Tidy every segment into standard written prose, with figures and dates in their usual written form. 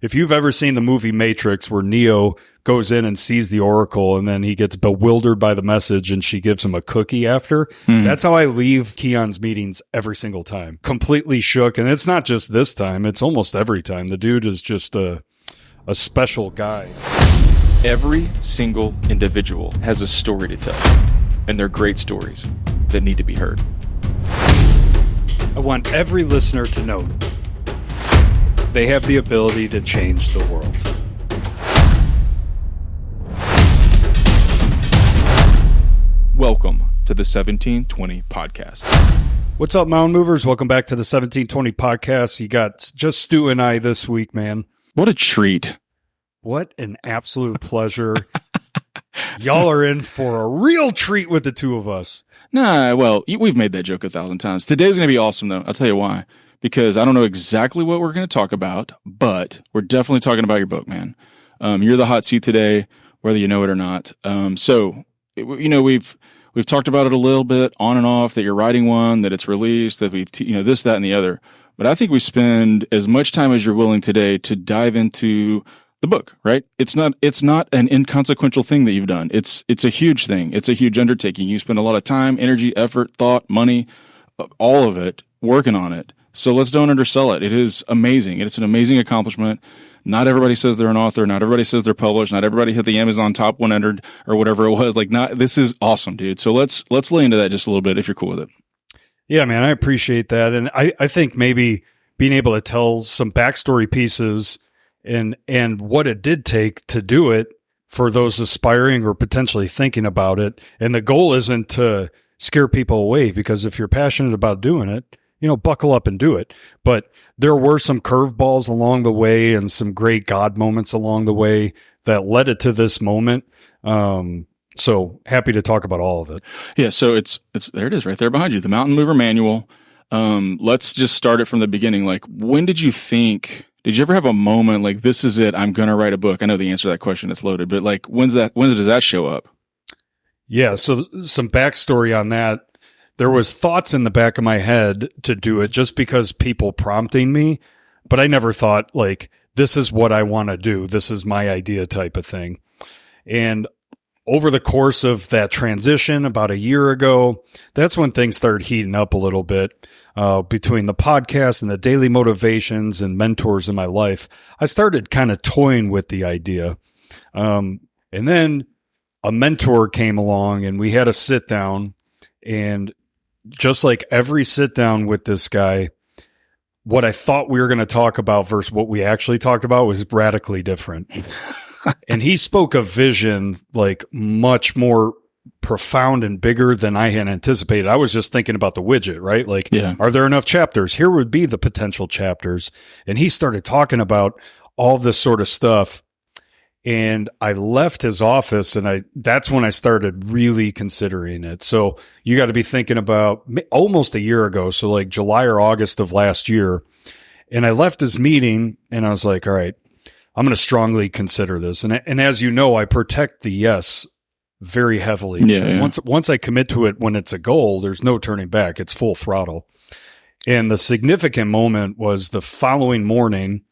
if you've ever seen the movie Matrix where Neo goes in and sees the Oracle and then he gets bewildered by the message and she gives him a cookie after, that's how I leave Keon's meetings every single time. Completely shook. And it's not just this time, it's almost every time. The dude is just a special guy. Every single individual has a story to tell, and they're great stories that need to be heard. I want every listener to know they have the ability to change the world. Welcome to the 1720 Podcast. What's up, Mountain Movers? Welcome back to the 1720 Podcast. You got just Stu and I this week, man. What a treat. What an absolute pleasure. Y'all are in for a real treat with the two of us. Nah, well, we've made that joke 1,000 times. Today's going to be awesome, though. I'll tell you why. Because I don't know exactly what we're going to talk about, but we're definitely talking about your book, man. You're the hot seat today, whether you know it or not. We've talked about it a little bit on and off, that you're writing one, that it's released, that we've, this, that, and the other. But I think we spend as much time as you're willing today to dive into the book, right? It's not an inconsequential thing that you've done. It's a huge thing. It's a huge undertaking. You spend a lot of time, energy, effort, thought, money, all of it working on it. So let's don't undersell it. It is amazing. It's an amazing accomplishment. Not everybody says they're an author. Not everybody says they're published. Not everybody hit the Amazon top 100 or whatever it was. This is awesome, dude. So let's lay into that just a little bit if you're cool with it. Yeah, man, I appreciate that. And I think maybe being able to tell some backstory pieces and what it did take to do it for those aspiring or potentially thinking about it. And the goal isn't to scare people away, because if you're passionate about doing it, buckle up and do it. But there were some curveballs along the way and some great God moments along the way that led it to this moment. So happy to talk about all of it. Yeah. So it's there it is right there behind you, the Mountain Mover Manual. Let's just start it from the beginning. When did you ever have a moment like, this is it, I'm going to write a book? I know the answer to that question is loaded, but when does that show up? Yeah. So some backstory on that. There was thoughts in the back of my head to do it just because people prompting me, but I never thought this is what I want to do. This is my idea type of thing. And over the course of that transition about a year ago, that's when things started heating up a little bit between the podcast and the daily motivations and mentors in my life. I started kind of toying with the idea. And then a mentor came along and we had a sit down, and just like every sit down with this guy, what I thought we were going to talk about versus what we actually talked about was radically different. And he spoke of vision much more profound and bigger than I had anticipated. I was just thinking about the widget, right? Are there enough chapters? Here would be the potential chapters. And he started talking about all this sort of stuff. And I left his office, and that's when I started really considering it. So you got to be thinking about almost a year ago. So July or August of last year. And I left his meeting and I was like, all right, I'm going to strongly consider this. And as you know, I protect the yes very heavily. Yeah. Once I commit to it, when it's a goal, there's no turning back. It's full throttle. And the significant moment was the following morning.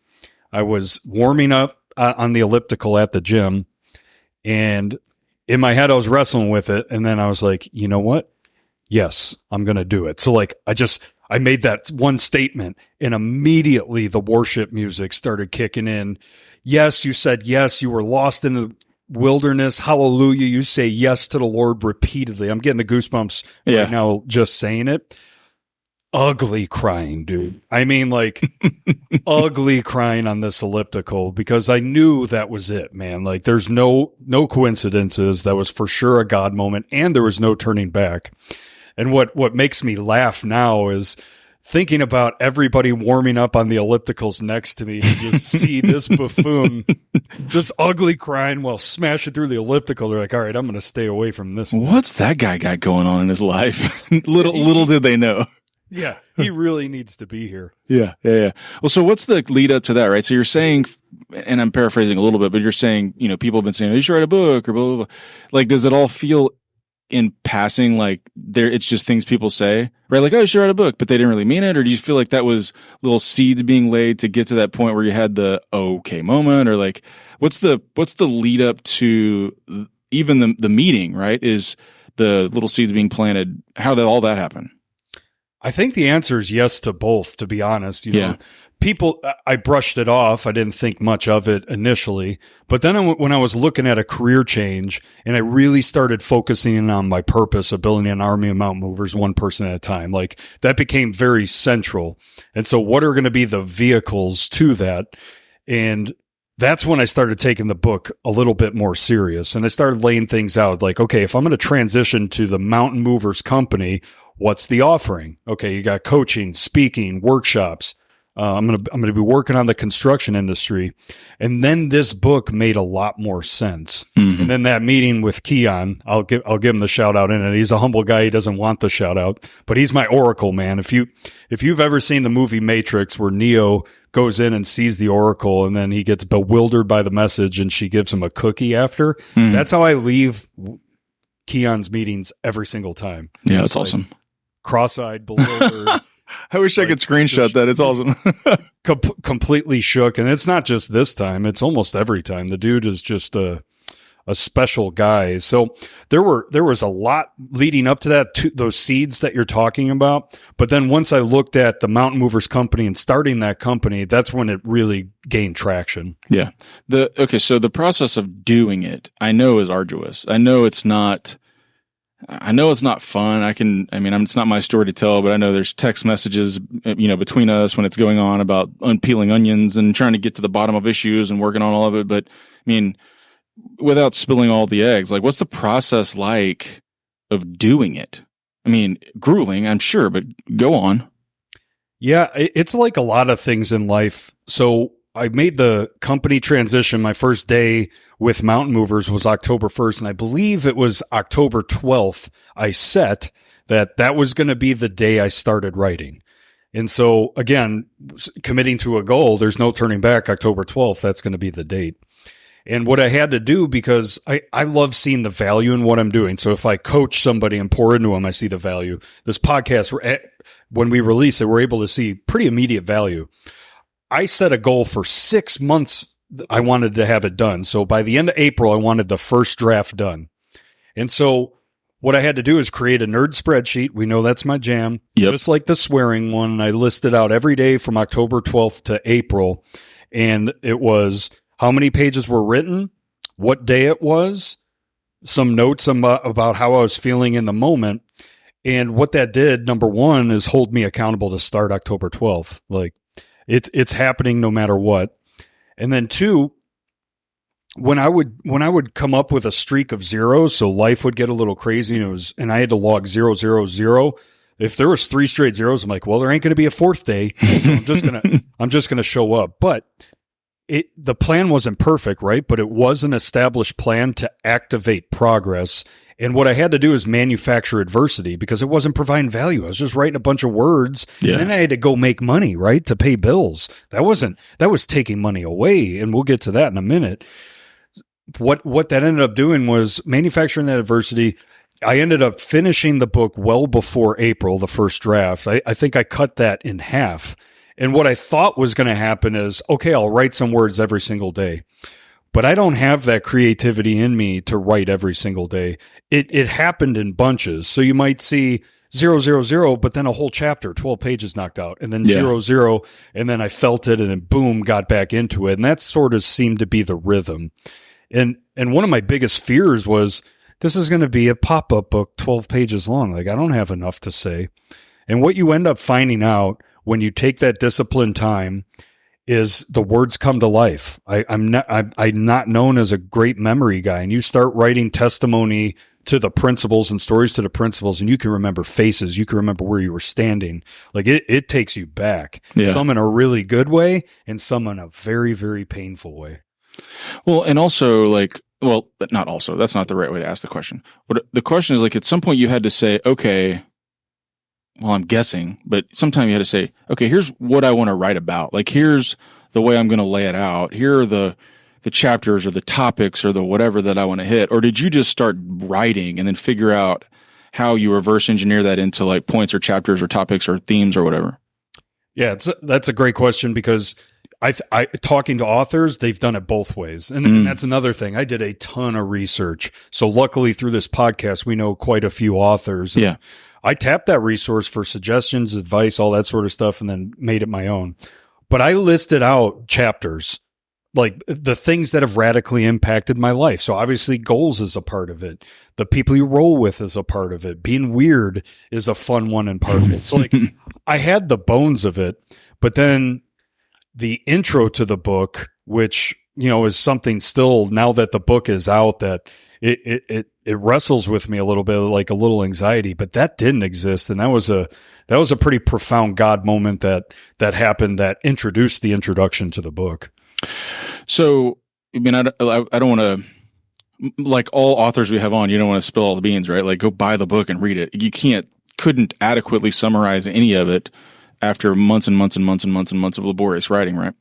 I was warming up on the elliptical at the gym, and in my head I was wrestling with it, and then I was like, you know what? Yes, I'm going to do it. So I made that one statement, and immediately the worship music started kicking in. Yes, you said yes, you were lost in the wilderness. Hallelujah. You say yes to the Lord repeatedly. I'm getting the goosebumps right now just saying it. Ugly crying, dude. I mean, ugly crying on this elliptical, because I knew that was it, man. There's no coincidences. That was for sure a God moment, and there was no turning back. And what makes me laugh now is thinking about everybody warming up on the ellipticals next to me to just see this buffoon just ugly crying while smashing through the elliptical. They're like, all right, I'm going to stay away from this. What's that guy got going on in his life? little did they know. Yeah, he really needs to be here. Yeah. Well, so what's the lead up to that, right? So you're saying, and I'm paraphrasing a little bit, but you're saying, people have been saying, you should write a book or blah, blah, blah. Does it all feel in passing, like it's just things people say, right? Like, oh, you should write a book, but they didn't really mean it? Or do you feel like that was little seeds being laid to get to that point where you had the okay moment? Or like, what's the lead up to even the meeting, right? Is the little seeds being planted? How did all that happen? I think the answer is yes to both, to be honest. You know, people, I brushed it off. I didn't think much of it initially. But then when I was looking at a career change and I really started focusing on my purpose of building an army of mountain movers, one person at a time, like that became very central. And so what are going to be the vehicles to that? And that's when I started taking the book a little bit more serious. And I started laying things out like, okay, if I'm going to transition to the Mountain Movers Company, what's the offering? Okay, you got coaching, speaking, workshops. I'm gonna be working on the construction industry, and then this book made a lot more sense. Mm-hmm. And then that meeting with Keon, I'll give him the shout out in it. He's a humble guy; he doesn't want the shout out, but he's my oracle, man. If you've ever seen the movie Matrix, where Neo goes in and sees the oracle, and then he gets bewildered by the message, and she gives him a cookie after. Mm-hmm. That's how I leave Keon's meetings every single time. Yeah, that's awesome. Cross-eyed, bewildered. I wish I could screenshot that. It's awesome. Completely shook. And it's not just this time. It's almost every time. The dude is just a special guy. So there was a lot leading up to that, to those seeds that you're talking about. But then once I looked at the Mountain Movers Company and starting that company, that's when it really gained traction. Yeah. So the process of doing it, I know is arduous. I know it's not fun. It's not my story to tell, but I know there's text messages, between us when it's going on about unpeeling onions and trying to get to the bottom of issues and working on all of it. But without spilling all the eggs, like what's the process like of doing it? Grueling, I'm sure, but go on. Yeah, it's like a lot of things in life. So I made the company transition. My first day with Mountain Movers was October 1st, and I believe it was October 12th I set that was going to be the day I started writing. And so, again, committing to a goal, there's no turning back. October 12th, that's going to be the date. And what I had to do, because I love seeing the value in what I'm doing. So if I coach somebody and pour into them, I see the value. This podcast, when we release it, we're able to see pretty immediate value. I set a goal for 6 months. I wanted to have it done. So by the end of April, I wanted the first draft done. And so what I had to do is create a nerd spreadsheet. We know that's my jam. Yep. Just like the swearing one. I listed out every day from October 12th to April. And it was how many pages were written, what day it was, some notes about how I was feeling in the moment. And what that did, number one, is hold me accountable to start October 12th. Like, it's happening no matter what. And then two, when I would come up with a streak of zeros, so life would get a little crazy, and I had to log 0, 0, 0. If there was 3 straight zeros, I'm like, well, there ain't going to be a fourth day. So I'm just gonna show up. But the plan wasn't perfect, right? But it was an established plan to activate progress. And what I had to do is manufacture adversity because it wasn't providing value. I was just writing a bunch of words, and then I had to go make money, right, to pay bills. That was taking money away, and we'll get to that in a minute. What that ended up doing was manufacturing that adversity. I ended up finishing the book well before April, the first draft. I think I cut that in half. And what I thought was going to happen is, okay, I'll write some words every single day. But I don't have that creativity in me to write every single day. It happened in bunches. So you might see 0, 0, 0, but then a whole chapter, 12 pages knocked out, and then 0, 0, and then I felt it, and then boom, got back into it. And that sort of seemed to be the rhythm. And one of my biggest fears was, this is going to be a pop-up book 12 pages long. Like, I don't have enough to say. And what you end up finding out when you take that disciplined time is the words come to life. I'm not known as a great memory guy, and you start writing testimony to the principles and stories to the principles, and you can remember faces, you can remember where you were standing. Like it takes you back. Yeah. Some in a really good way, and some in a very, very painful way. Well, and also but not also. That's not the right way to ask the question. But the question is, like, at some point you had to say, okay. Well, I'm guessing, but sometime you had to say, okay, here's what I want to write about. Like, here's the way I'm going to lay it out. Here are the the chapters or the topics or the whatever that I want to hit? Or did you just start writing and then figure out how you reverse engineer that into like points or chapters or topics or themes or whatever? Yeah, that's a great question, because I talking to authors, they've done it both ways. And that's another thing. I did a ton of research. So luckily through this podcast, we know quite a few authors. Yeah. I tapped that resource for suggestions, advice, all that sort of stuff, and then made it my own. But I listed out chapters, like the things that have radically impacted my life. So obviously goals is a part of it. The people you roll with is a part of it. Being weird is a fun one and part of it. So like I had the bones of it, but then the intro to the book, which, you know, is something still now that the book is out that it wrestles with me a little bit, like a little anxiety, but that didn't exist. And that was a pretty profound God moment that happened that introduced the introduction to the book. So, I mean, I don't want to, like all authors we have on, you don't want to spill all the beans, right? Like go buy the book and read it. You couldn't adequately summarize any of it after months and months and months and months and months of laborious writing, right?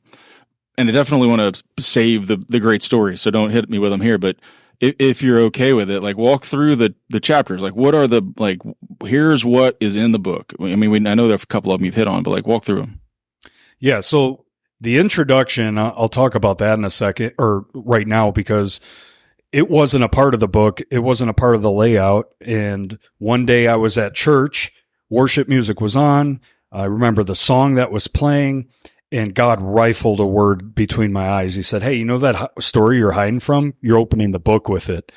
And I definitely want to save the great stories, so don't hit me with them here. But if you're okay with it, like walk through the chapters. Like what are here's what is in the book. I mean, I know there are a couple of them you've hit on, but like walk through them. Yeah. So the introduction, I'll talk about that in a second, or right now, because it wasn't a part of the book. It wasn't a part of the layout. And one day I was at church, worship music was on. I remember the song that was playing, and God rifled a word between my eyes. He said, "Hey, you know that story you're hiding from? You're opening the book with it."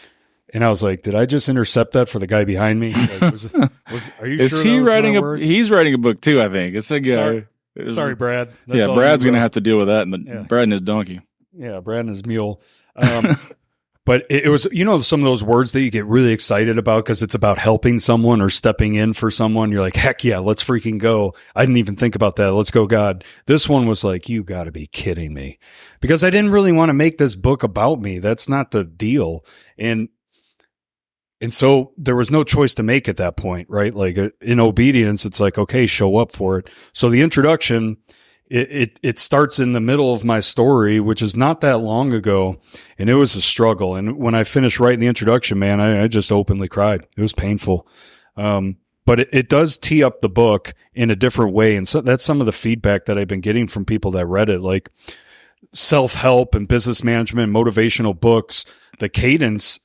And I was like, "Did I just intercept that for the guy behind me?" Like, are you Is sure he that was wording my word? He's writing a book too, I think. It's a guy. Sorry, Brad. That's all Brad's you going to wrote. have to deal with that, and Brad and his donkey. Yeah, Brad and his mule. But it was, you know, some of those words that you get really excited about because it's about helping someone or stepping in for someone. You're like, heck yeah, let's freaking go. I didn't even think about that. Let's go, God. This one was like, you got to be kidding me, because I didn't really want to make this book about me. That's not the deal. And so there was no choice to make at that point, right? Like in obedience, it's like, okay, show up for it. So the introduction, it starts in the middle of my story, which is not that long ago, and it was a struggle. And when I finished writing the introduction, man, I just openly cried. It was painful. But it does tee up the book in a different way. And so that's some of the feedback that I've been getting from people that read it, like self-help and business management, motivational books. The cadence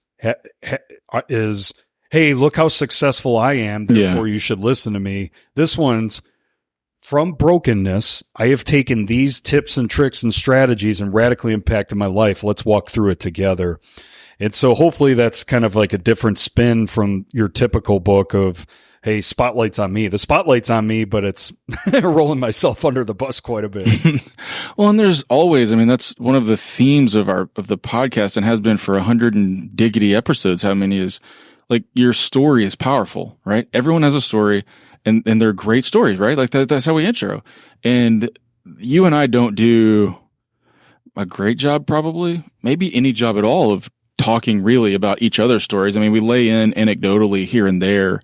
is, hey, look how successful I am, therefore you should listen to me. This one's, from brokenness, I have taken these tips and tricks and strategies and radically impacted my life. Let's walk through it together. And so hopefully that's kind of like a different spin from your typical book of, hey, spotlight's on me. The spotlight's on me, but it's rolling myself under the bus quite a bit. Well, and there's always, I mean, that's one of the themes of the podcast, and has been for 100 and diggity episodes. How many is, like, your story is powerful, right? Everyone has a story. And they're great stories, right? Like that's how we intro. And you and I don't do a great job, probably, maybe any job at all, of talking really about each other's stories. I mean, we lay in anecdotally here and there,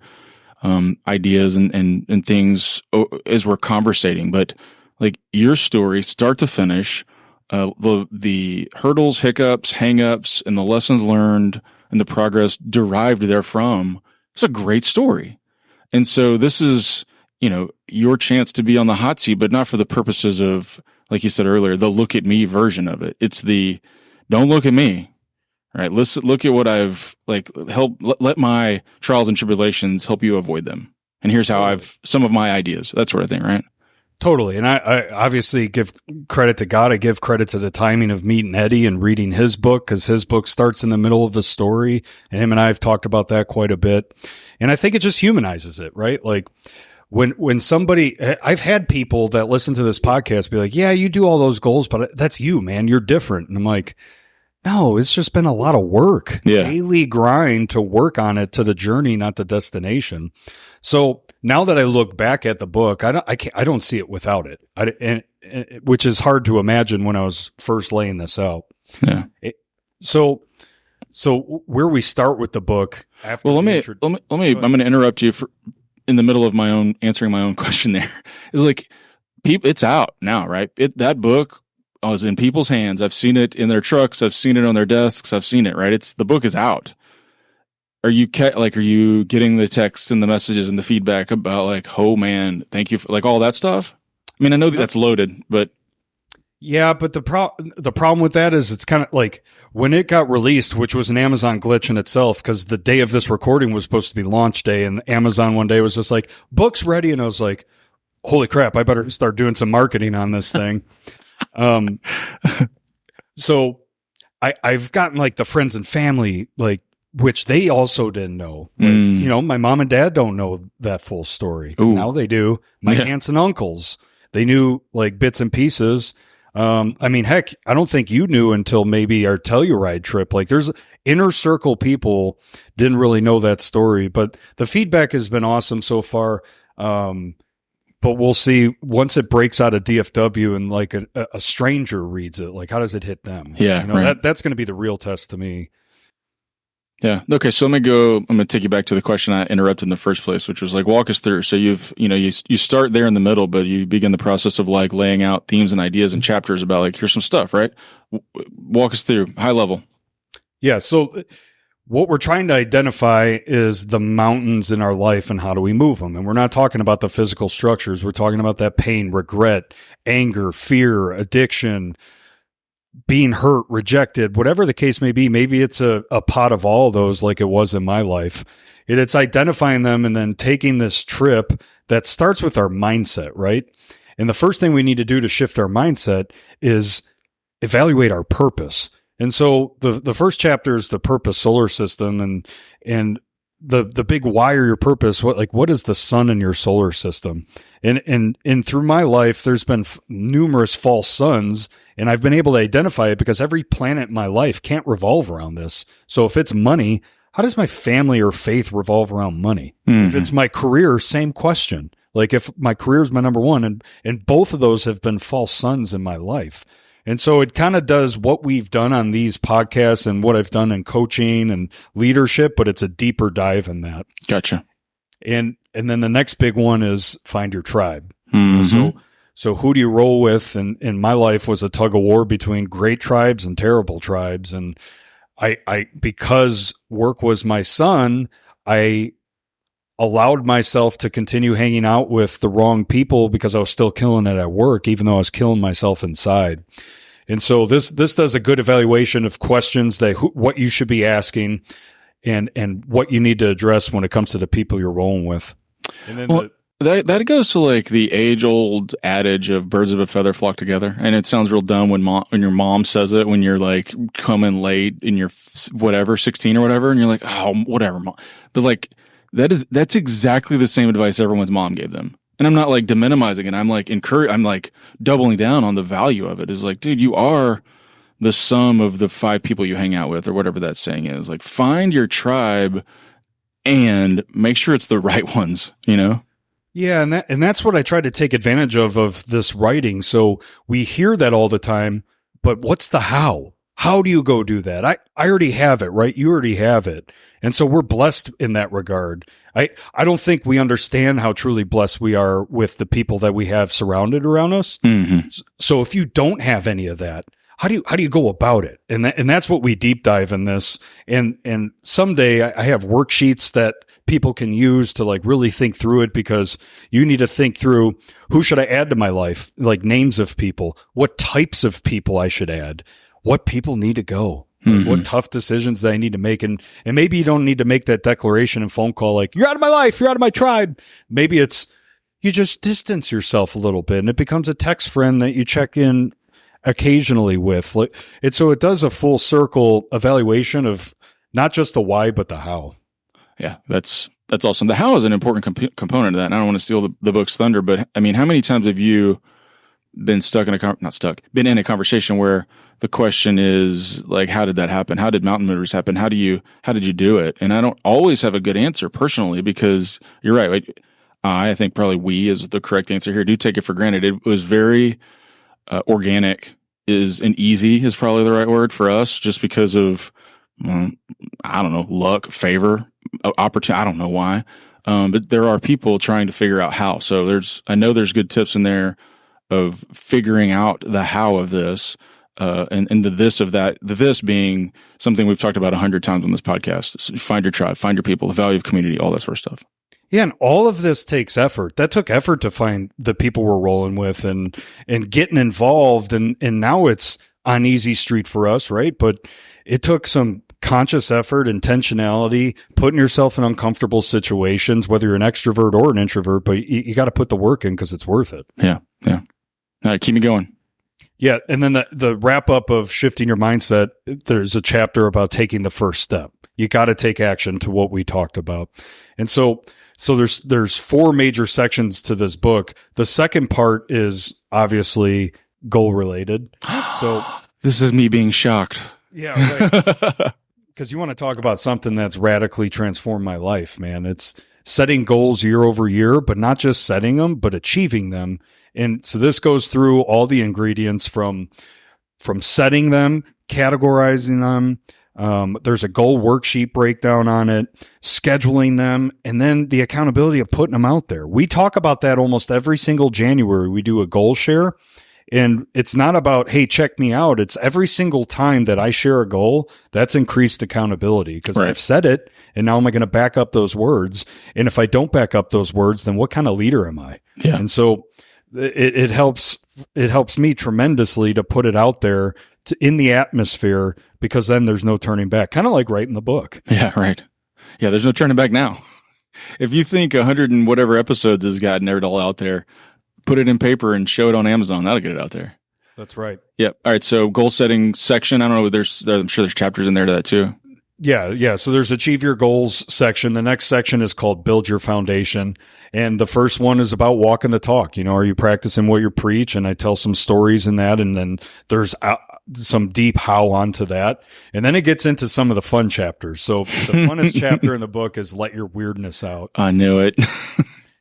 ideas and things as we're conversating, but like your story, start to finish, the hurdles, hiccups, hangups, and the lessons learned and the progress derived therefrom. It's a great story. And so this is, you know, your chance to be on the hot seat, but not for the purposes of, like you said earlier, the look at me version of it. It's the don't look at me, right? Look at what I've let my trials and tribulations help you avoid them. And here's how some of my ideas, that sort of thing, right? Totally. And I obviously give credit to God. I give credit to the timing of meeting Eddie and reading his book, because his book starts in the middle of a story. And him and I have talked about that quite a bit. And I think it just humanizes it, right? Like when somebody, I've had people that listen to this podcast be like, yeah, you do all those goals, but that's you, man. You're different. And I'm like, no, it's just been a lot of work, daily grind to work on it, to the journey, not the destination. So now that I look back at the book, I don't see it without it, which is hard to imagine when I was first laying this out. Yeah. So where we start with the book after. Well, let me. I'm going to interrupt you in the middle of answering my own question. There is like, it's out now, right? That book, was in people's hands. I've seen it in their trucks. I've seen it on their desks. I've seen it, right? The book is out. Are you getting the texts and the messages and the feedback about like, oh man, thank you for like all that stuff? I mean, I know that's loaded, but yeah, but the problem with that is it's kind of like when it got released, which was an Amazon glitch in itself, because the day of this recording was supposed to be launch day, and Amazon one day was just like, book's ready, and I was like, holy crap, I better start doing some marketing on this thing. So I've gotten like the friends and family, like, which they also didn't know. Like, you know, my mom and dad don't know that full story. Ooh. Now they do. My aunts and uncles, they knew like bits and pieces. I mean, heck, I don't think you knew until maybe our Telluride trip. Like there's inner circle people didn't really know that story, but the feedback has been awesome so far. But we'll see once it breaks out of DFW and like a stranger reads it, like how does it hit them? Yeah. You know, right. that's going to be the real test to me. Yeah. Okay. So I'm going to take you back to the question I interrupted in the first place, which was like, walk us through. So you start there in the middle, but you begin the process of like laying out themes and ideas and chapters about like, here's some stuff, right? Walk us through high level. Yeah. So what we're trying to identify is the mountains in our life and how do we move them? And we're not talking about the physical structures. We're talking about that pain, regret, anger, fear, addiction, being hurt, rejected, whatever the case may be. Maybe it's a pot of all of those like it was in my life. It's identifying them and then taking this trip that starts with our mindset, right? And the first thing we need to do to shift our mindset is evaluate our purpose. And so the first chapter is the purpose solar system and the big why or your purpose. What is the sun in your solar system? And through my life, there's been numerous false suns, and I've been able to identify it because every planet in my life can't revolve around this. So if it's money, how does my family or faith revolve around money? Mm-hmm. If it's my career, same question. Like if my career is my number one, and both of those have been false suns in my life. And so it kind of does what we've done on these podcasts and what I've done in coaching and leadership, but it's a deeper dive in that. Gotcha. And then the next big one is find your tribe. Mm-hmm. So who do you roll with? And in my life was a tug of war between great tribes and terrible tribes. And I because work was my son, I allowed myself to continue hanging out with the wrong people because I was still killing it at work, even though I was killing myself inside. And so this does a good evaluation of questions what you should be asking and what you need to address when it comes to the people you're rolling with. And then that goes to like the age old adage of birds of a feather flock together. And it sounds real dumb when your mom says it, when you're like coming late in your 16 or whatever. And you're like, oh, whatever, mom. But like, that's exactly the same advice everyone's mom gave them. And I'm not like deminimizing it. I'm like doubling down on the value of it. Is like, dude, you are the sum of the 5 people you hang out with, or whatever that saying is. Like, find your tribe and make sure it's the right ones, you know? Yeah, and that's what I try to take advantage of this writing. So we hear that all the time, but what's the how? How do you go do that? I already have it, right? You already have it. And so we're blessed in that regard. I don't think we understand how truly blessed we are with the people that we have surrounded around us. Mm-hmm. So if you don't have any of that, how do you go about it? And that's what we deep dive in this. And someday I have worksheets that people can use to like really think through it, because you need to think through, who should I add to my life? Like names of people, what types of people I should add, what people need to go. Mm-hmm. What tough decisions that I need to make. And maybe you don't need to make that declaration and phone call like, you're out of my life, you're out of my tribe. Maybe it's you just distance yourself a little bit and it becomes a text friend that you check in occasionally with. So it does a full circle evaluation of not just the why, but the how. Yeah, that's awesome. The how is an important component of that. And I don't want to steal the book's thunder, but I mean, how many times have you been been in a conversation where the question is like, how did that happen? How did mountain movers happen? How did you do it? And I don't always have a good answer personally, because you're right. Like, I think probably we is the correct answer here. Do take it for granted. It was very organic and easy is probably the right word for us, just because of, I don't know, luck, favor, opportunity. I don't know why. But there are people trying to figure out how. So I know there's good tips in there of figuring out the how of this, and the this of that, the this being something we've talked about 100 times on this podcast. So find your tribe, find your people, the value of community, all that sort of stuff. Yeah, and all of this takes effort. That took effort to find the people we're rolling with and getting involved, and now it's on easy street for us, right? But it took some conscious effort, intentionality, putting yourself in uncomfortable situations, whether you're an extrovert or an introvert, but you got to put the work in because it's worth it. Yeah. All right, keep me going. Yeah, and then the wrap up of shifting your mindset, there's a chapter about taking the first step. You got to take action to what we talked about. And so there's 4 major sections to this book. The second part is obviously goal related. So this is me being shocked. Yeah, right. Because you want to talk about something that's radically transformed my life, man. It's setting goals year over year, but not just setting them, but achieving them. And so this goes through all the ingredients from setting them, categorizing them. There's a goal worksheet breakdown on it, scheduling them, and then the accountability of putting them out there. We talk about that almost every single January. We do a goal share. And it's not about, hey, check me out. It's every single time that I share a goal, that's increased accountability because I've said it. And now am I going to back up those words? And if I don't back up those words, then what kind of leader am I? Yeah. And so it helps me tremendously to put it out there in the atmosphere, because then there's no turning back. Kind of like writing the book. Yeah. Right. Yeah. There's no turning back now. If you think 100 and whatever episodes has gotten it all out there, put it in paper and show it on Amazon. That'll get it out there. That's right. Yep. All right. So goal setting section. I don't know. I'm sure there's chapters in there to that too. Yeah. So there's achieve your goals section. The next section is called build your foundation. And the first one is about walking the talk. Are you practicing what you preach? And I tell some stories in that. And then there's some deep how onto that. And then it gets into some of the fun chapters. So the funnest chapter in the book is let your weirdness out. I knew it.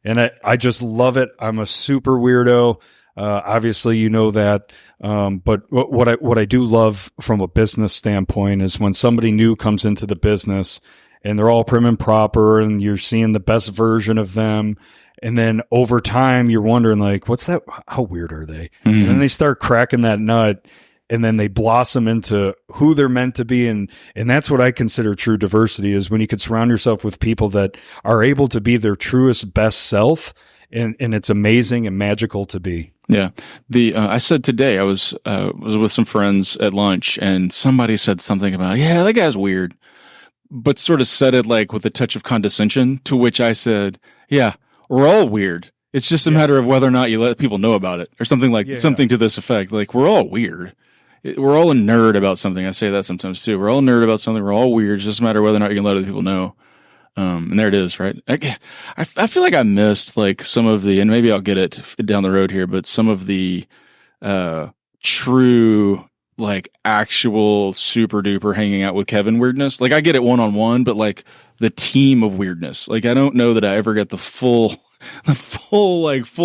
And I just love it. I'm a super weirdo. Obviously, you know that. But what I do love from a business standpoint is when somebody new comes into the business and they're all prim and proper and you're seeing the best version of them. And then over time, you're wondering like, what's that? How weird are they? Mm-hmm. And then they start cracking that nut. And then they blossom into who they're meant to be. And that's what I consider true diversity, is when you can surround yourself with people that are able to be their truest, best self. And it's amazing and magical to be. Yeah. I said today, I was with some friends at lunch and somebody said something about, yeah, that guy's weird, but sort of said it like with a touch of condescension, to which I said, yeah, we're all weird. It's just a matter of whether or not you let people know about it, or something like something to this effect. Like, we're all weird. We're all a nerd about something. I say that sometimes too. We're all a nerd about something. We're all weird. It's just a matter of whether or not you can let other people know. And there it is, right? I feel like I missed like some of the, and maybe I'll get it down the road here, but some of the true, like actual super duper hanging out with Kevin weirdness. Like I get it one-on-one, but like the team of weirdness. Like I don't know that I ever get the full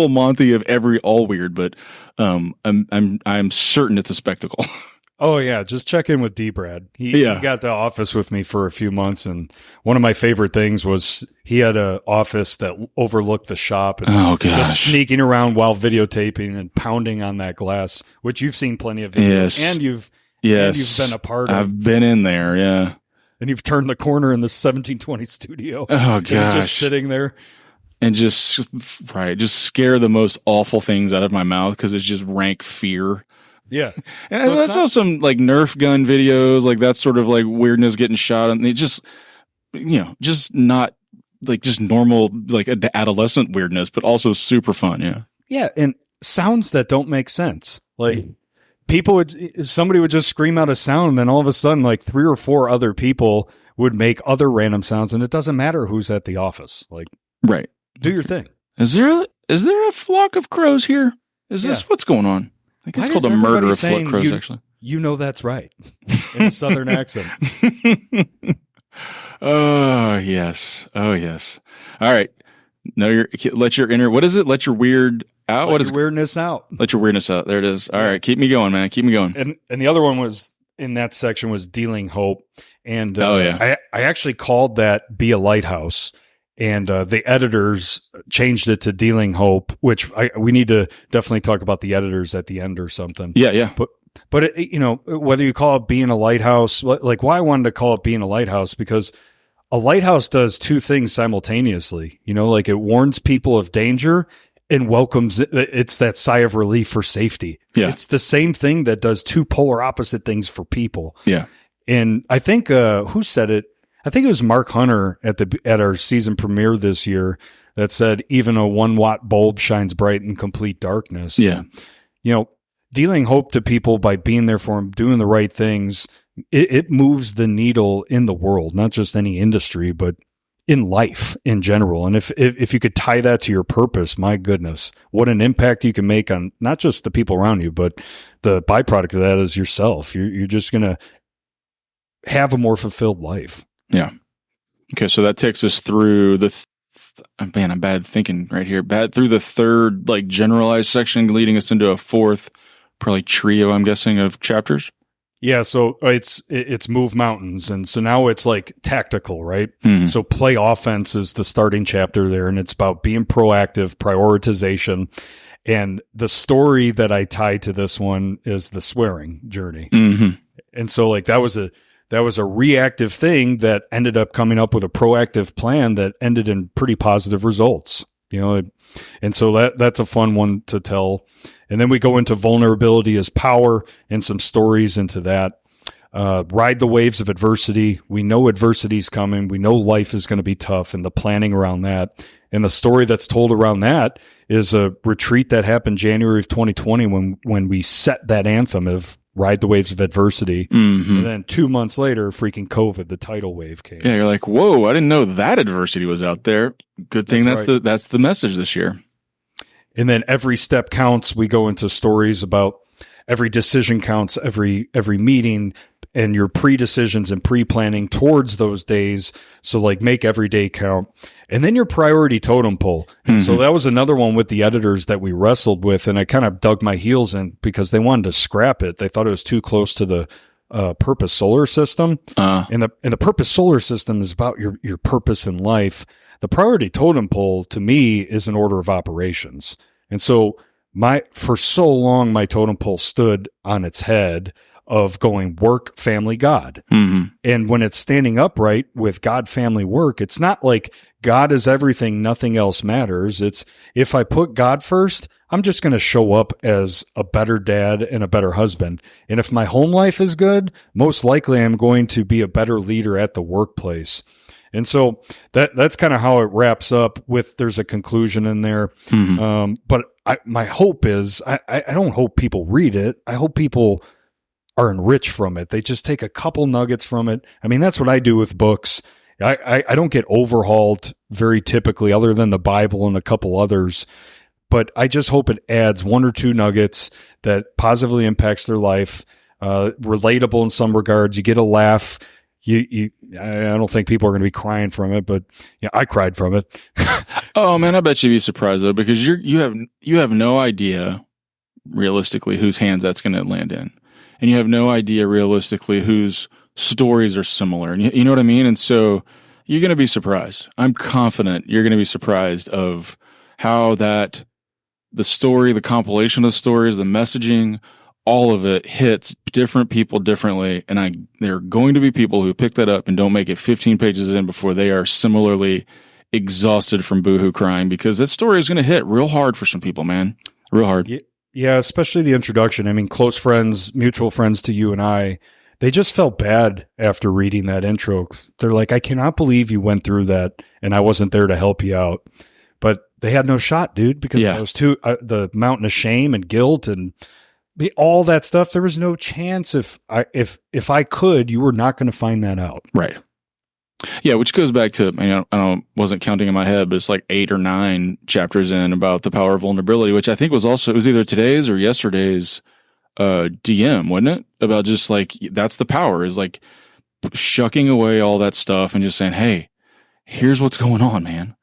Monty of all weird, but I'm certain it's a spectacle. Oh yeah, just check in with D-Brad. He got to office with me for a few months, and one of my favorite things was he had an office that overlooked the shop, and just sneaking around while videotaping and pounding on that glass, which you've seen plenty of videos, and you've been a part of. I've been in there, yeah. And you've turned the corner in the 1720 studio. Oh gosh, just sitting there. And just scare the most awful things out of my mouth because it's just rank fear. Yeah. And so I saw some like Nerf gun videos, like that sort of like weirdness getting shot. And they just, just not like just normal, like adolescent weirdness, but also super fun. Yeah. Yeah. And sounds that don't make sense. Like somebody would just scream out a sound, and then all of a sudden, like 3 or 4 other people would make other random sounds. And it doesn't matter who's at the office. Like, right. Do your thing. Is there a flock of crows here? Is this what's going on? I think it's called a murder of flock crows, actually. You know that's right. In a southern accent. Oh, yes. Oh, yes. All right. Let your inner, what is it? Let your weird out? Let your weirdness out. Let your weirdness out. There it is. All right. Keep me going, man. Keep me going. And the other one was, in that section, was dealing hope. And I actually called that Be a Lighthouse. and the editors changed it to Dealing Hope, which we need to definitely talk about the editors at the end or something. Yeah. But it, whether you call it Being a Lighthouse, like why I wanted to call it Being a Lighthouse, because a lighthouse does two things simultaneously. Like it warns people of danger and welcomes it. It's that sigh of relief for safety. Yeah. It's the same thing that does two polar opposite things for people. Yeah. And I think who said it? I think it was Mark Hunter at our season premiere this year that said, even a 1-watt bulb shines bright in complete darkness. Yeah. Dealing hope to people by being there for them, doing the right things, it moves the needle in the world, not just any industry, but in life in general. And if you could tie that to your purpose, my goodness, what an impact you can make on not just the people around you, but the byproduct of that is yourself. You're just going to have a more fulfilled life. Yeah. Okay. So that takes us through I'm bad thinking right here. Through the third, like, generalized section, leading us into a fourth, probably trio, I'm guessing, of chapters. Yeah, so it's move mountains, and so now it's like tactical, right? Mm-hmm. So play offense is the starting chapter there, and it's about being proactive, prioritization, and the story that I tie to this one is the swearing journey. Mm-hmm. And so like that was a reactive thing that ended up coming up with a proactive plan that ended in pretty positive results. And so that's a fun one to tell. And then we go into vulnerability as power and some stories into that. Ride the waves of adversity. We know adversity's coming. We know life is going to be tough, and the planning around that. And the story that's told around that is a retreat that happened January of 2020 when we set that anthem of Ride the Waves of Adversity. Mm-hmm. And then 2 months later, freaking COVID, the tidal wave came. Yeah, you're like, whoa, I didn't know that adversity was out there. Good thing that's the message this year. And then every step counts. We go into stories about every decision counts, every meeting, and your pre-decisions and pre-planning towards those days. So like make every day count. And then your priority totem pole. And so that was another one with the editors that we wrestled with. And I kind of dug my heels in because they wanted to scrap it. They thought it was too close to the purpose solar system. And the purpose solar system is about your purpose in life. The priority totem pole to me is an order of operations. And so for so long, my totem pole stood on its head of going work, family, God. Mm-hmm. And when it's standing upright with God, family, work, it's not like God is everything, nothing else matters. It's if I put God first, I'm just going to show up as a better dad and a better husband. And if my home life is good, most likely I'm going to be a better leader at the workplace. And so that's kind of how it wraps up with, there's a conclusion in there. Mm-hmm. But my hope is, I don't hope people read it. I hope people are enriched from it. They just take a couple nuggets from it. I mean, that's what I do with books. I don't get overhauled very typically, other than the Bible and a couple others. But I just hope it adds one or two nuggets that positively impacts their life, relatable in some regards. You get a laugh. I don't think people are going to be crying from it, but yeah, I cried from it. Oh man, I bet you'd be surprised though, because you have no idea realistically whose hands that's going to land in, and you have no idea realistically whose stories are similar, and you know what I mean. And so you're going to be surprised. I'm confident you're going to be surprised of how the story, the compilation of stories, the messaging, all of it hits different people differently. And there are going to be people who pick that up and don't make it 15 pages in before they are similarly exhausted from boohoo crying, because that story is going to hit real hard for some people, man. Real hard. Yeah, especially the introduction. I mean, close friends, mutual friends to you and I, they just felt bad after reading that intro. They're like, I cannot believe you went through that and I wasn't there to help you out. But they had no shot, dude, because I was too, the mountain of shame and guilt and all that stuff. There was no chance if I could, you were not going to find that out. Right. Yeah. Which goes back to, I wasn't counting in my head, but it's like 8 or 9 chapters in about the power of vulnerability, which I think was either today's or yesterday's, DM, wasn't it? About just like, that's the power, is like shucking away all that stuff and just saying, hey, here's what's going on, man.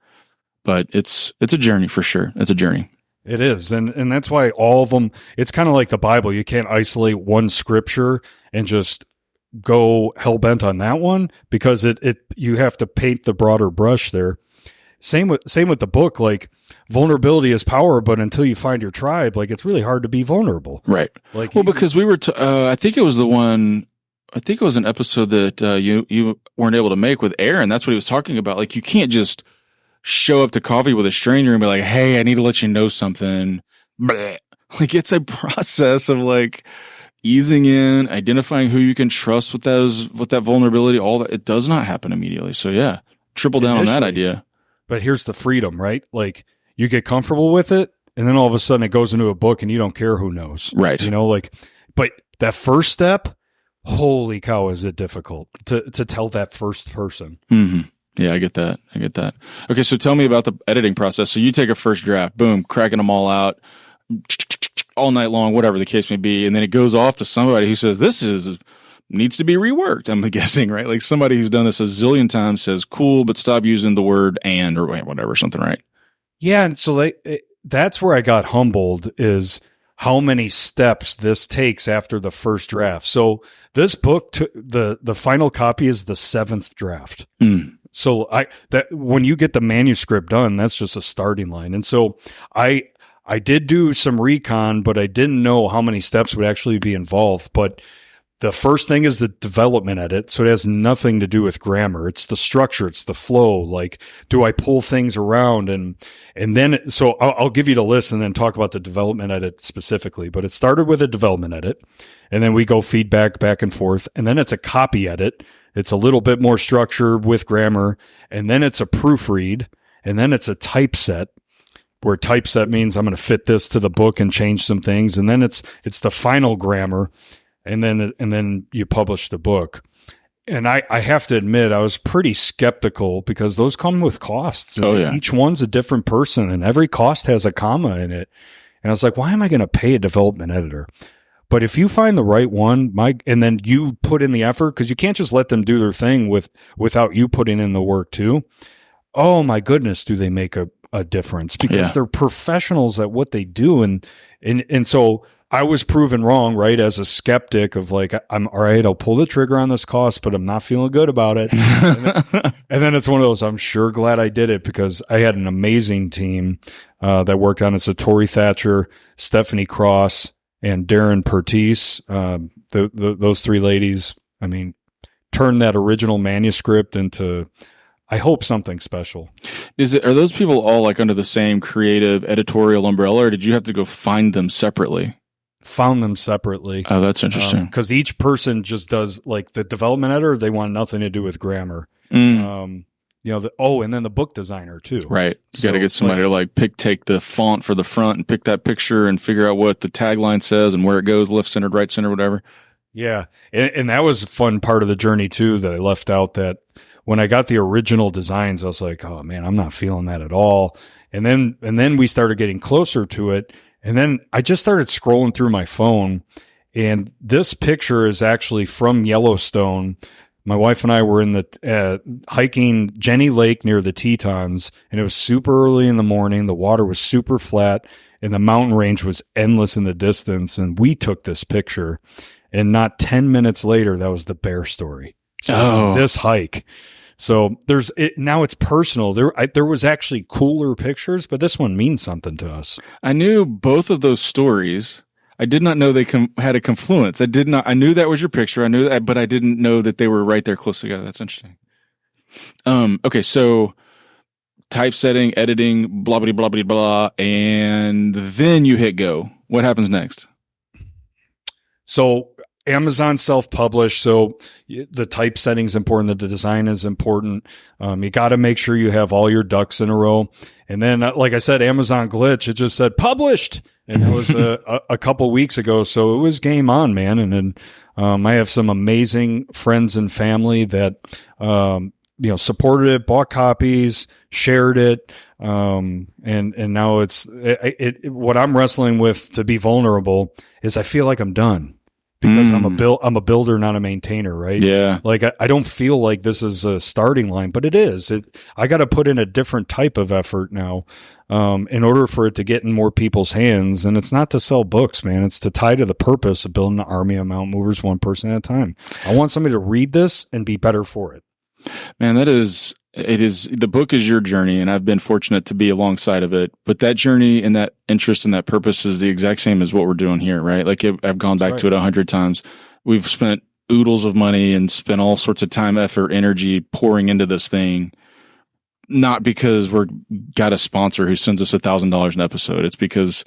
But it's a journey for sure. It's a journey. It is. And that's why all of them, it's kind of like the Bible. You can't isolate one scripture and just go hell bent on that one, because you have to paint the broader brush there. Same with the book. Like, vulnerability is power, but until you find your tribe, like, it's really hard to be vulnerable. Right. Like, well, because we were, I think it was an episode that you weren't able to make with Aaron. That's what he was talking about. Like, you can't just show up to coffee with a stranger and be like, hey, I need to let you know something. Bleh. Like, it's a process of like easing in, identifying who you can trust with that vulnerability, all that. It does not happen immediately. So yeah, triple down on that idea. But here's the freedom, right? Like, you get comfortable with it, and then all of a sudden it goes into a book and you don't care who knows. Right. You know, like, but that first step, holy cow, is it difficult to tell that first person. Mm-hmm. Yeah, I get that. Okay, so tell me about the editing process. So you take a first draft, boom, cracking them all out all night long, whatever the case may be, and then it goes off to somebody who says, needs to be reworked, I'm guessing, right? Like somebody who's done this a zillion times says, cool, but stop using the word and or whatever, something, right? Yeah, and so that's where I got humbled, is how many steps this takes after the first draft. So this book, the final copy is the 7th draft. Mm. So when you get the manuscript done, that's just a starting line. And so I did do some recon, but I didn't know how many steps would actually be involved. But the first thing is the development edit. So it has nothing to do with grammar. It's the structure. It's the flow. Like, do I pull things around? And then, so I'll give you the list and then talk about the development edit specifically. But it started with a development edit, and then we go feedback back and forth. And then it's a copy edit. It's a little bit more structured with grammar. And then it's a proofread. And then it's a typeset, where typeset means I'm going to fit this to the book and change some things. And then it's the final grammar. And then you publish the book. And I have to admit, I was pretty skeptical because those come with costs. Oh, yeah. Each one's a different person, and every cost has a comma in it. And I was like, why am I going to pay a development editor? But if you find the right one, and then you put in the effort, because you can't just let them do their thing without you putting in the work too. Oh my goodness, do they make a difference? Because they're professionals at what they do. And so I was proven wrong, right? As a skeptic of like, I'm all right, I'll pull the trigger on this cost, but I'm not feeling good about it. and then it's one of those, I'm sure glad I did it, because I had an amazing team that worked on it. So Tori Thatcher, Stephanie Cross, and Darren Pertise, those three ladies, I mean, turned that original manuscript into, I hope, something special. Are those people all like under the same creative editorial umbrella, or did you have to go find them separately? Found them separately. Oh, that's interesting. Because each person just does, like, the development editor, they want nothing to do with grammar. Mm. And then the book designer too. Right. You got to get somebody to take the font for the front and pick that picture and figure out what the tagline says and where it goes, left centered, right centered, whatever. Yeah. And that was a fun part of the journey too, that I left out, that when I got the original designs, I was like, oh man, I'm not feeling that at all. And then we started getting closer to it. And then I just started scrolling through my phone, and this picture is actually from Yellowstone. My wife and I were in the hiking Jenny Lake near the Tetons, and it was super early in the morning. The water was super flat, and the mountain range was endless in the distance. And we took this picture, and not 10 minutes later, that was the bear story. So it was on this hike. So now it's personal. There was actually cooler pictures, but this one means something to us. I knew both of those stories. I did not know they had a confluence. I knew that was your picture. I knew that, but I didn't know that they were right there close together. That's interesting. Okay. So typesetting, editing, blah, blah, blah, blah, blah. And then you hit go. What happens next? So Amazon self-published, so the typesetting is important, the design is important. You got to make sure you have all your ducks in a row. And then, like I said, Amazon glitch, it just said published, and it was a couple weeks ago. So it was game on, man. And then I have some amazing friends and family that supported it, bought copies, shared it, and now it's what I'm wrestling with, to be vulnerable, is I feel like I'm done. Because I'm a builder, not a maintainer, right? Yeah. Like I don't feel like this is a starting line, but it is. I got to put in a different type of effort now, in order for it to get in more people's hands. And it's not to sell books, man. It's to tie to the purpose of building an army of mountain movers, one person at a time. I want somebody to read this and be better for it. Man, that is The book is your journey, and I've been fortunate to be alongside of it. But that journey and that interest and that purpose is the exact same as what we're doing here, right? Like I've gone back to it 100 times. We've spent oodles of money and spent all sorts of time, effort, energy pouring into this thing. Not because we're got a sponsor who sends us $1,000 an episode. It's because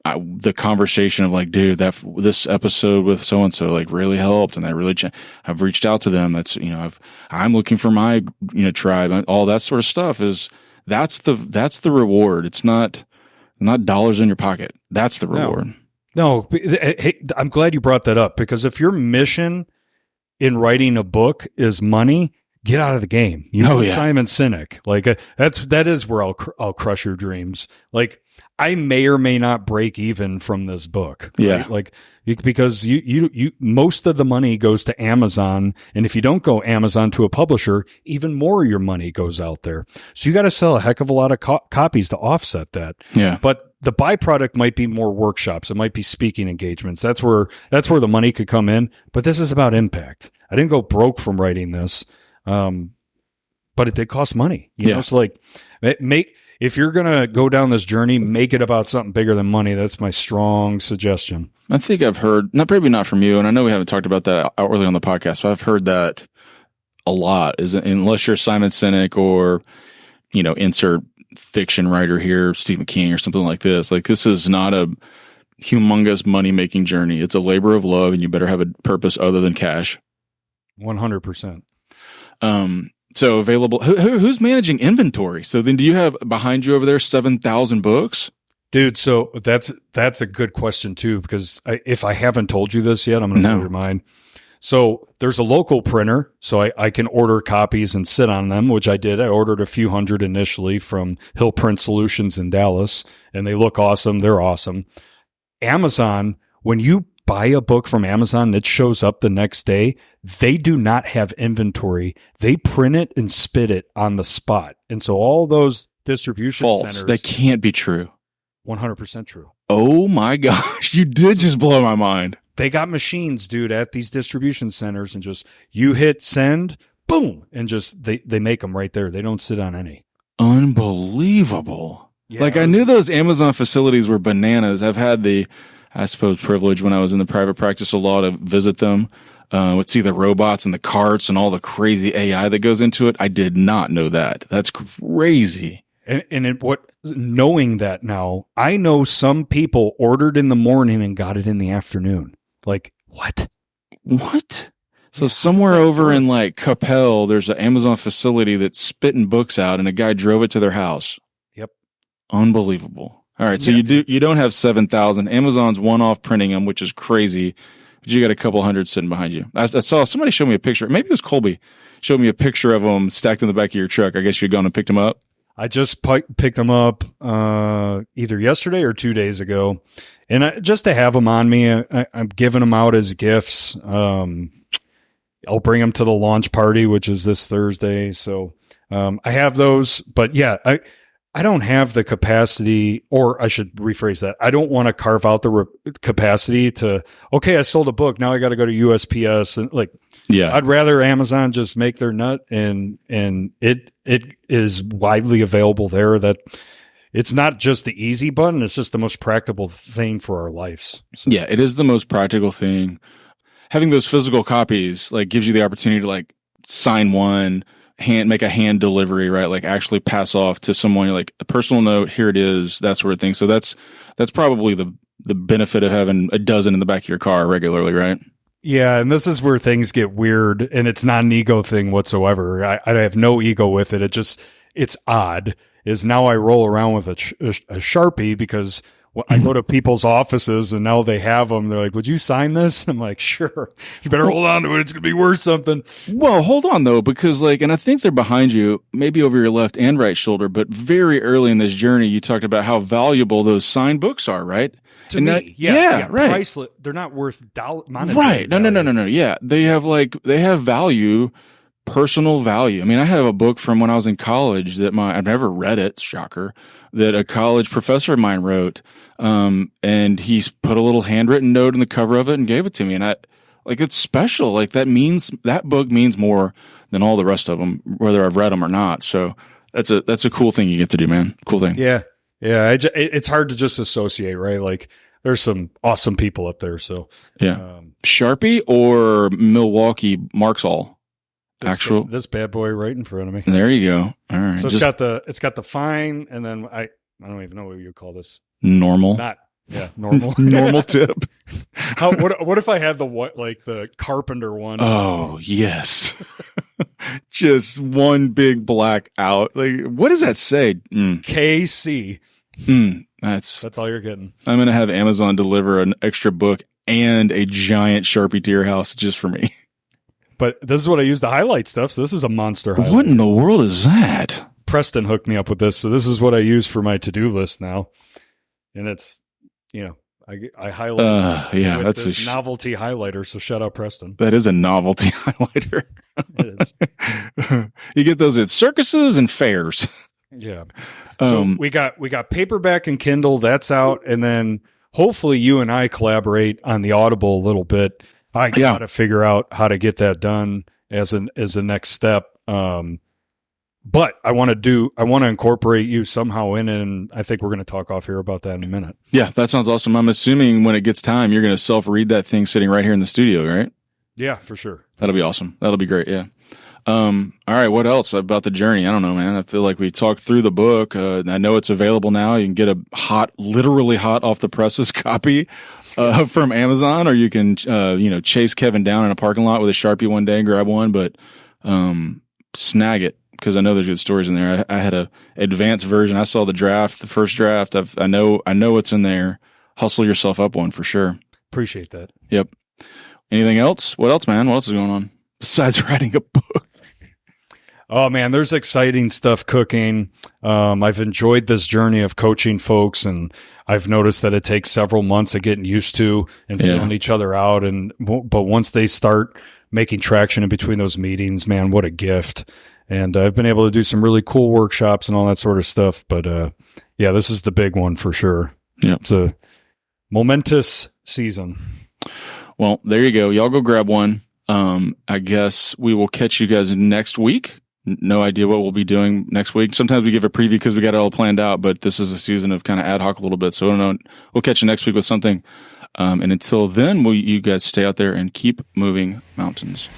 the conversation of like, dude, this episode with so and so like really helped, and that really I've reached out to them. That's I'm looking for my tribe. All that sort of stuff that's the reward. It's not dollars in your pocket. That's the reward. No, hey, I'm glad you brought that up, because if your mission in writing a book is money, get out of the game. Simon Sinek. Like that is where I'll crush your dreams. Like I may or may not break even from this book. Right? Yeah. Like because you most of the money goes to Amazon, and if you don't go Amazon to a publisher, even more of your money goes out there. So you got to sell a heck of a lot of copies to offset that. Yeah. But the byproduct might be more workshops. It might be speaking engagements. That's where the money could come in. But this is about impact. I didn't go broke from writing this. But it did cost money, you know? So like if you're going to go down this journey, make it about something bigger than money. That's my strong suggestion. I think I've heard, probably not from you, and I know we haven't talked about that early on the podcast, but I've heard that a lot is unless you're Simon Sinek or, insert fiction writer here, Stephen King or something like this. Like this is not a humongous money-making journey. It's a labor of love, and you better have a purpose other than cash. 100%. So available. Who's managing inventory? So then, do you have behind you over there 7,000 books, dude? So that's a good question too, because if I haven't told you this yet, I'm going to blow your mind. So there's a local printer, so I can order copies and sit on them, which I did. I ordered a few hundred initially from Hill Print Solutions in Dallas, and they look awesome. They're awesome. Amazon, when you buy a book from Amazon and it shows up the next day, they do not have inventory. They print it and spit it on the spot. And so all those distribution centers. That can't be true. 100% true. Oh my gosh. You did just blow my mind. They got machines, dude, at these distribution centers, and just you hit send, boom, and just they make them right there. They don't sit on any. Unbelievable. Yeah, I knew those Amazon facilities were bananas. I've had I suppose privilege when I was in the private practice of law to visit them. Would see the robots and the carts and all the crazy AI that goes into it. I did not know that. That's crazy. Knowing that now, I know some people ordered in the morning and got it in the afternoon. Like, what? So somewhere over in like Capel, there's an Amazon facility that's spitting books out, and a guy drove it to their house. Yep. Unbelievable. All right, so you don't have 7,000. Amazon's one-off printing them, which is crazy. But you got a couple hundred sitting behind you. I saw somebody show me a picture. Maybe it was Colby. Showed me a picture of them stacked in the back of your truck. I guess you'd gone and picked them up. I just picked them up either yesterday or 2 days ago, and just to have them on me, I'm giving them out as gifts. I'll bring them to the launch party, which is this Thursday. So I have those, but yeah, I don't have the capacity, or I should rephrase that. I don't want to carve out the capacity to, okay, I sold a book. Now I got to go to USPS and I'd rather Amazon just make their nut, and it is widely available there. That it's not just the easy button. It's just the most practical thing for our lives. So. Yeah, it is the most practical thing. Having those physical copies gives you the opportunity to sign one, make a hand delivery, right? Like actually pass off to someone, like a personal note, here it is, that sort of thing. So that's probably the benefit of having a dozen in the back of your car regularly, right? Yeah. And this is where things get weird, and it's not an ego thing whatsoever. I have no ego with it. It's odd is now I roll around with a Sharpie because I go to people's offices and now they have them. They're like, would you sign this? I'm like, sure. You better hold on to it. It's going to be worth something. Well, hold on though, because and I think they're behind you, maybe over your left and right shoulder, but very early in this journey, you talked about how valuable those signed books are, right? To me, yeah, right. Priceless. They're not worth monetary right. No. value. Yeah. They have value, personal value. I mean, I have a book from when I was in college that I've never read it, shocker, that a college professor of mine wrote. And he's put a little handwritten note in the cover of it and gave it to me. And like it's special. Like that book means more than all the rest of them, whether I've read them or not. So that's a cool thing you get to do, man. Cool thing. Yeah. Yeah. It's hard to just associate, right? Like there's some awesome people up there. So yeah. Sharpie or Milwaukee Marksall? This bad boy right in front of me. There you go. All right. So it's got the fine, and then I don't even know what you call this. Normal. Normal. Normal tip. What if I had the carpenter one? Oh yes. Just one big black out. Like, what does that say? KC. That's all you're getting. I'm gonna have Amazon deliver an extra book and a giant Sharpie to your house just for me. But this is what I use to highlight stuff. So this is a monster highlight. What in the world is that? Preston hooked me up with this. So this is what I use for my to-do list now. And it's, I highlight with that's this novelty highlighter. So shout out Preston. That is a novelty highlighter. It is. You get those at circuses and fairs. Yeah. So we got paperback and Kindle. That's out. And then hopefully you and I collaborate on the Audible a little bit. I got to figure out how to get that done as a next step. But I want to incorporate you somehow in it, and I think we're going to talk off here about that in a minute. Yeah, that sounds awesome. I'm assuming when it gets time, you're going to self-read that thing sitting right here in the studio, right? Yeah, for sure. That'll be awesome. That'll be great. Yeah. All right. What else about the journey? I don't know, man. I feel like we talked through the book. I know it's available now. You can get a literally hot off the presses copy from Amazon, or you can, chase Kevin down in a parking lot with a Sharpie one day and grab one, but snag it, because I know there's good stories in there. I had a advanced version. I saw the first draft. I know what's in there. Hustle yourself up one for sure. Appreciate that. Yep. Anything else? What else, man? What else is going on besides writing a book? Oh man, there's exciting stuff cooking. I've enjoyed this journey of coaching folks, and I've noticed that it takes several months of getting used to and feeling each other out. But once they start making traction in between those meetings, man, what a gift. And I've been able to do some really cool workshops and all that sort of stuff. But this is the big one for sure. Yeah. It's a momentous season. Well, there you go. Y'all go grab one. I guess we will catch you guys next week. No idea what we'll be doing next week. Sometimes we give a preview because we got it all planned out, but this is a season of kind of ad hoc a little bit. So I don't know. We'll catch you next week with something. And until then, you guys stay out there and keep moving mountains.